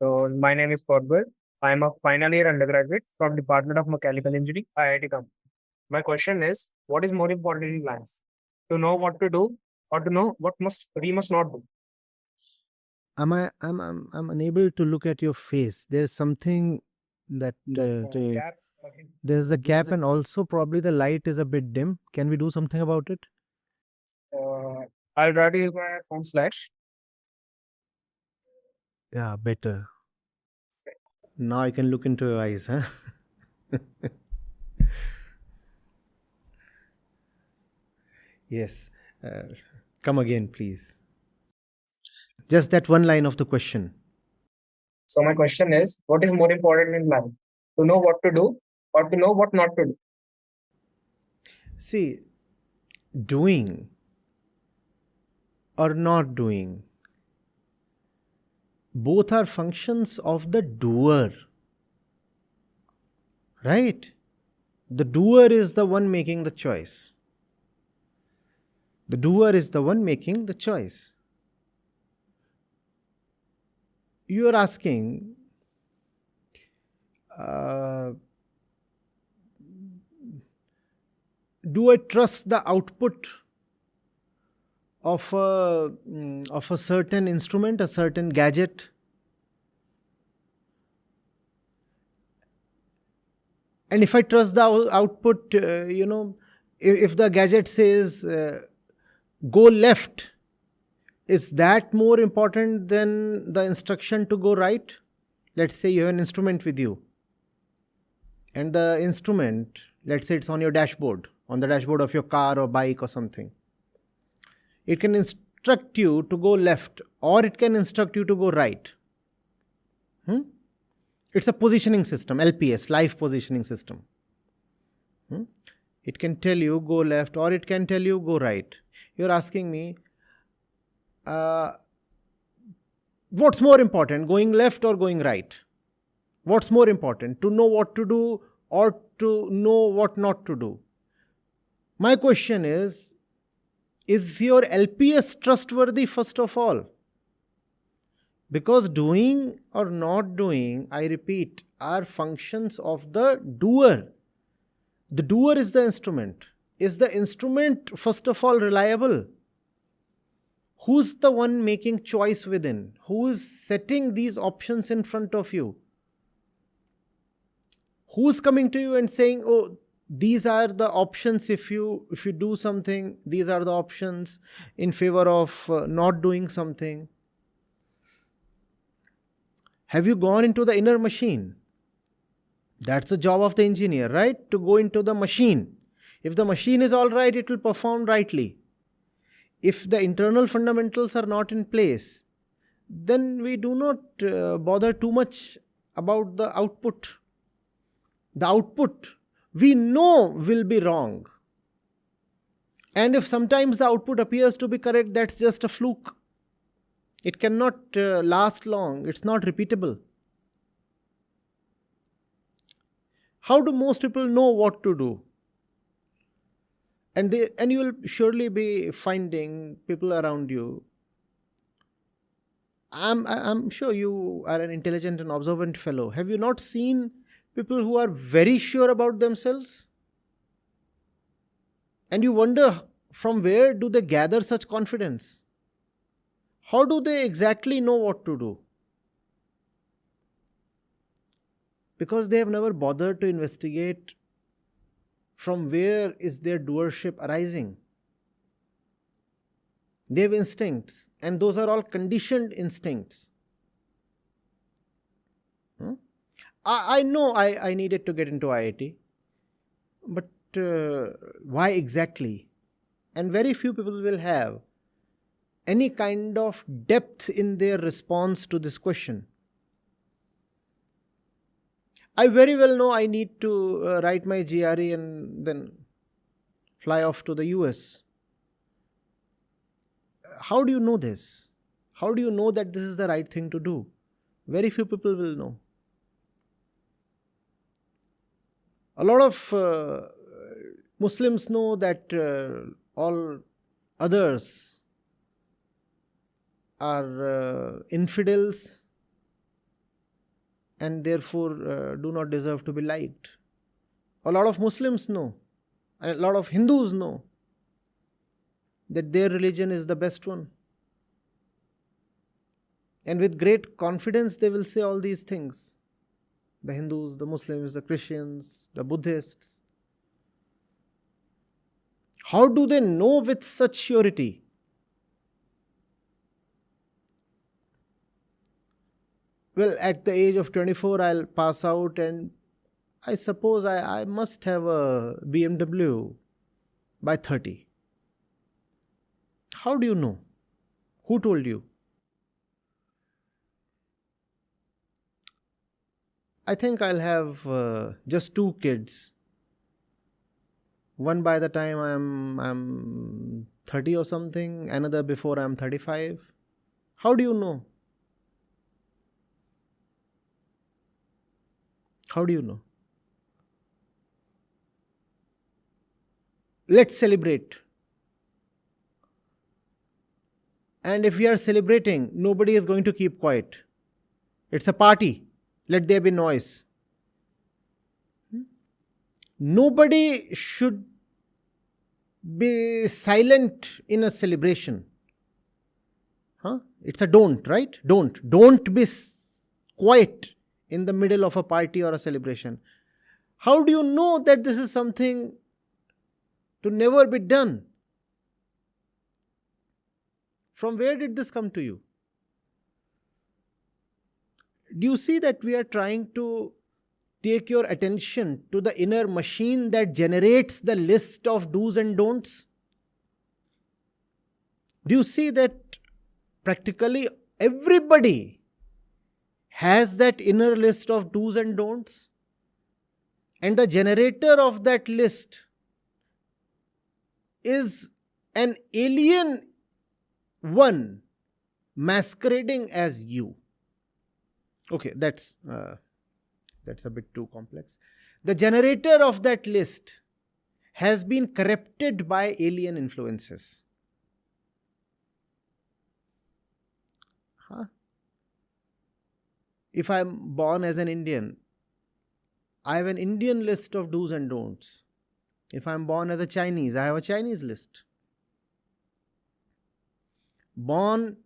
So my name is Corbett. I am a final year undergraduate from Department of Mechanical Engineering, IIT-Kanpur. My question is, what is more important in life? To know what to do or to know what we must not do? I'm unable to look at your face. There's something that Gaps. there's the This is gap, and also probably the light is a bit dim. Can we do something about it? I'll try to use my phone flash. Yeah, better. Now I can look into your eyes, huh? Yes. Uh, Come again, please. Just that one line of the question. So my question is, what is more important in life? To know what to do or to know what not to do? See, doing or not doing, both are functions of the doer, right? The doer is the one making the choice. The doer is the one making the choice. You are asking, do I trust the output of a certain instrument, a certain gadget? And if I trust the output, if the gadget says go left, is that more important than the instruction to go right? Let's say you have an instrument with you, and the instrument, let's say it's on your dashboard, on the dashboard of your car or bike or something. It can instruct you to go left, or it can instruct you to go right. It's a positioning system, LPS, live positioning system. It can tell you go left, or it can tell you go right. You're asking me, what's more important, going left or going right? What's more important, to know what to do or to know what not to do? My question is your LPS trustworthy, first of all? Because doing or not doing, I repeat, are functions of the doer. The doer is the instrument. Is the instrument, first of all, reliable? Who's the one making choice within? Who is setting these options in front of you? Who's coming to you and saying, oh, these are the options if you do something, these are the options in favor of not doing something? Have you gone into the inner machine? That's the job of the engineer, right? To go into the machine. If the machine is all right, it will perform rightly. If the internal fundamentals are not in place, then we do not bother too much about the output. The output we know will be wrong. And if sometimes the output appears to be correct, that's just a fluke. It cannot last long. It's not repeatable. How do most people know what to do? And you will surely be finding people around you. I'm sure you are an intelligent and observant fellow. Have you not seen people who are very sure about themselves? And you wonder, from where do they gather such confidence? How do they exactly know what to do? Because they have never bothered to investigate from where is their doership arising. They have instincts, and those are all conditioned instincts. I know I needed to get into IIT, but why exactly? And very few people will have any kind of depth in their response to this question. I very well know I need to write my GRE and then fly off to the US. How do you know this? How do you know that this is the right thing to do? Very few people will know. A lot of Muslims know that all others are infidels, and therefore do not deserve to be liked. A lot of Muslims know, and a lot of Hindus know that their religion is the best one. And with great confidence they will say all these things. The Hindus, the Muslims, the Christians, the Buddhists. How do they know with such surety? Well, at the age of 24, I'll pass out, and I suppose I must have a BMW by 30. How do you know? Who told you? I think I'll have just 2 kids. One by the time I'm 30 or something, another before I'm 35. How do you know? How do you know? Let's celebrate. And if we are celebrating, nobody is going to keep quiet. It's a party. Let there be noise. Nobody should be silent in a celebration. It's a don't, right? Don't be quiet in the middle of a party or a celebration. How do you know that this is something to never be done? From where did this come to you? Do you see that we are trying to take your attention to the inner machine that generates the list of do's and don'ts? Do you see that practically everybody has that inner list of do's and don'ts? And the generator of that list is an alien one masquerading as you. Okay, that's a bit too complex. The generator of that list has been corrupted by alien influences. If I'm born as an Indian, I have an Indian list of do's and don'ts. If I'm born as a Chinese, I have a Chinese list. Born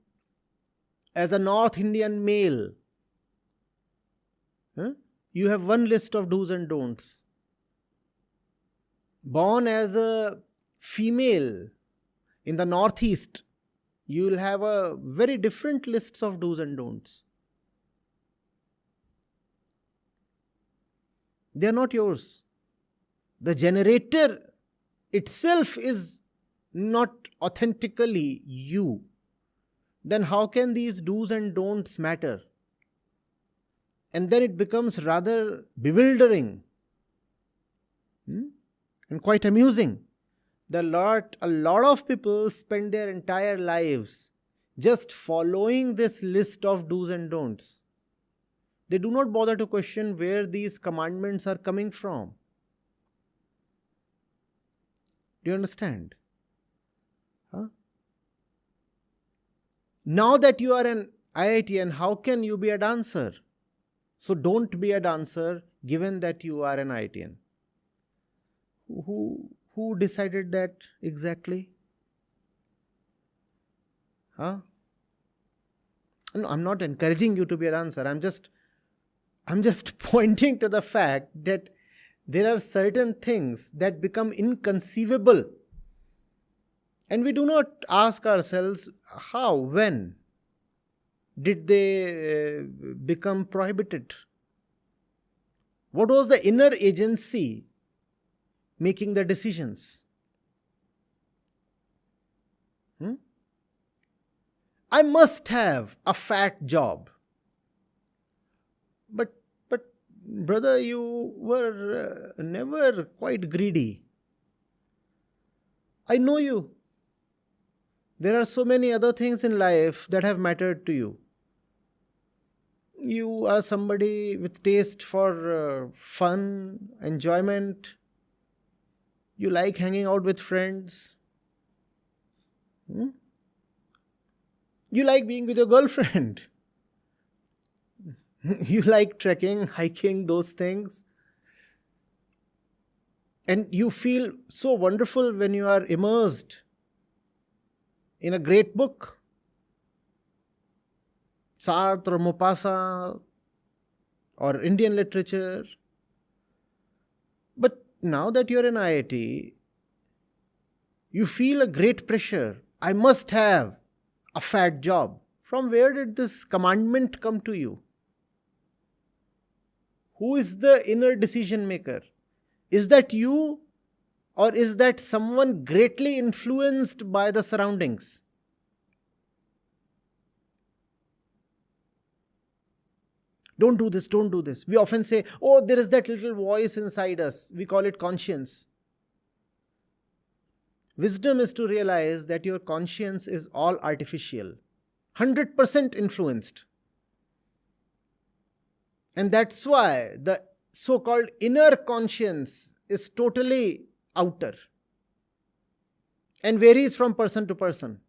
as a North Indian male, you have one list of do's and don'ts. Born as a female in the Northeast, you will have a very different list of do's and don'ts. They are not yours. The generator itself is not authentically you. Then how can these do's and don'ts matter? And then it becomes rather bewildering and quite amusing. A lot of people spend their entire lives just following this list of do's and don'ts. They do not bother to question where these commandments are coming from. Do you understand? Now that you are an IITian, how can you be a dancer? So don't be a dancer given that you are an IITian. Who decided that exactly? No, I'm not encouraging you to be a dancer. I'm just pointing to the fact that there are certain things that become inconceivable. And we do not ask ourselves how, when did they become prohibited? What was the inner agency making the decisions? I must have a fat job. But brother, you were never quite greedy. I know you. There are so many other things in life that have mattered to you. You are somebody with taste for fun, enjoyment. You like hanging out with friends. You like being with your girlfriend. You like trekking, hiking, those things. And you feel so wonderful when you are immersed in a great book. Sartre, Maupassant, or Indian literature. But now that you're in IIT, you feel a great pressure. I must have a fat job. From where did this commandment come to you? Who is the inner decision maker? Is that you, or is that someone greatly influenced by the surroundings? Don't do this, don't do this. We often say, oh, there is that little voice inside us. We call it conscience. Wisdom is to realize that your conscience is all artificial, 100% influenced. And that's why the so-called inner conscience is totally outer and varies from person to person.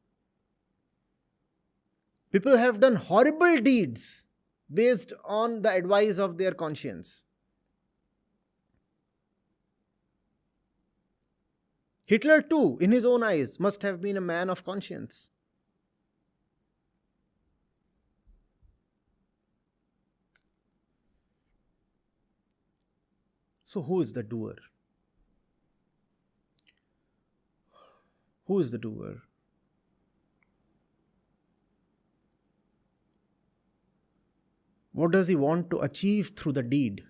People have done horrible deeds based on the advice of their conscience. Hitler too, in his own eyes, must have been a man of conscience. So who is the doer? Who is the doer? What does he want to achieve through the deed?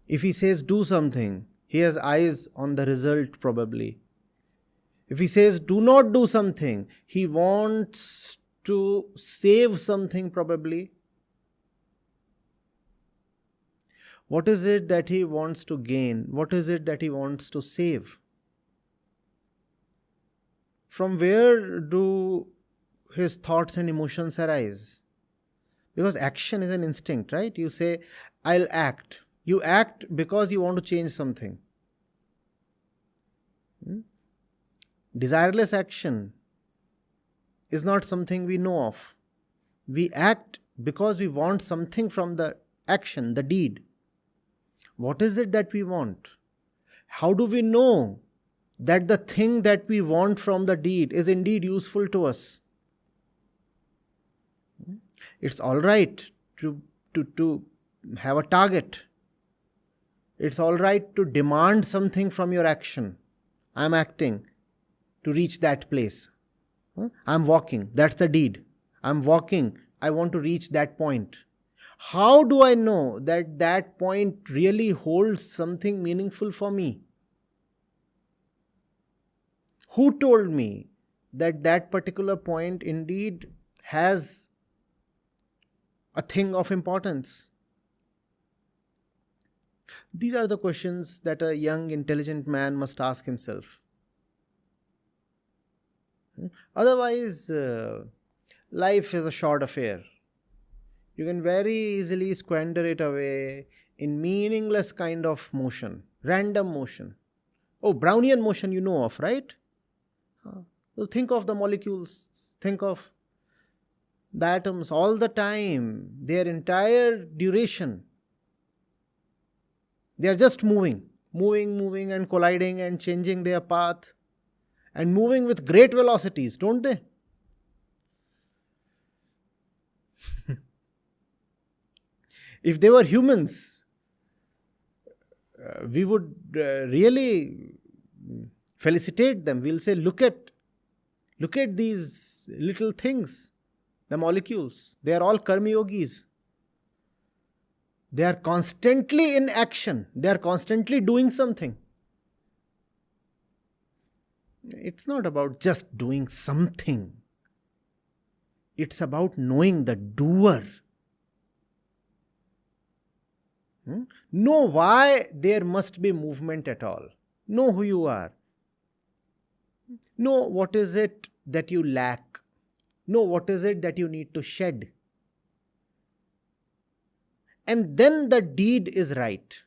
If he says do something, he has eyes on the result probably. If he says do not do something, he wants to save something probably. What is it that he wants to gain? What is it that he wants to save? From where do his thoughts and emotions arise? Because action is an instinct, right? You say, I'll act. You act because you want to change something. Desireless action is not something we know of. We act because we want something from the action, the deed. What is it that we want? How do we know that the thing that we want from the deed is indeed useful to us? It's all right to have a target. It's all right to demand something from your action. I'm acting to reach that place. I'm walking. That's the deed. I'm walking. I want to reach that point. How do I know that that point really holds something meaningful for me? Who told me that that particular point indeed has a thing of importance? These are the questions that a young, intelligent man must ask himself. Otherwise, life is a short affair. You can very easily squander it away in meaningless kind of motion, random motion. Oh, Brownian motion you know of, right? So think of the molecules, think of the atoms all the time, their entire duration. They are just moving and colliding and changing their path and moving with great velocities, don't they? If they were humans, we would really felicitate them. We'll say, look at these little things, the molecules. They are all karma yogis. They are constantly in action. They are constantly doing something. It's not about just doing something. It's about knowing the doer. Know why there must be movement at all. Know who you are. Know what is it that you lack. Know what is it that you need to shed. And then the deed is right.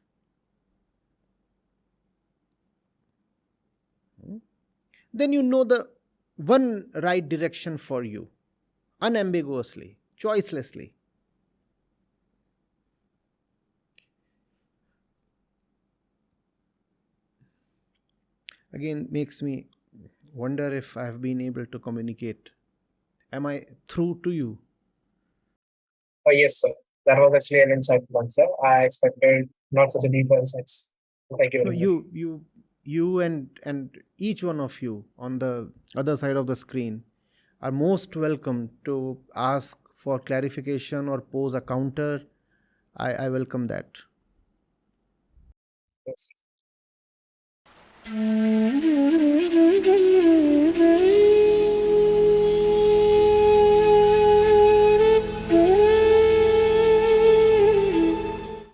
Then you know the one right direction for you, unambiguously. choicelessly. Again, makes me wonder if I have been able to communicate. Am I through to you? Yes, sir. That was actually an insightful answer. I expected not such a deep insights. Thank you No, very much. you and each one of you on the other side of the screen are most welcome to ask for clarification or pose a counter. I welcome that. Yes.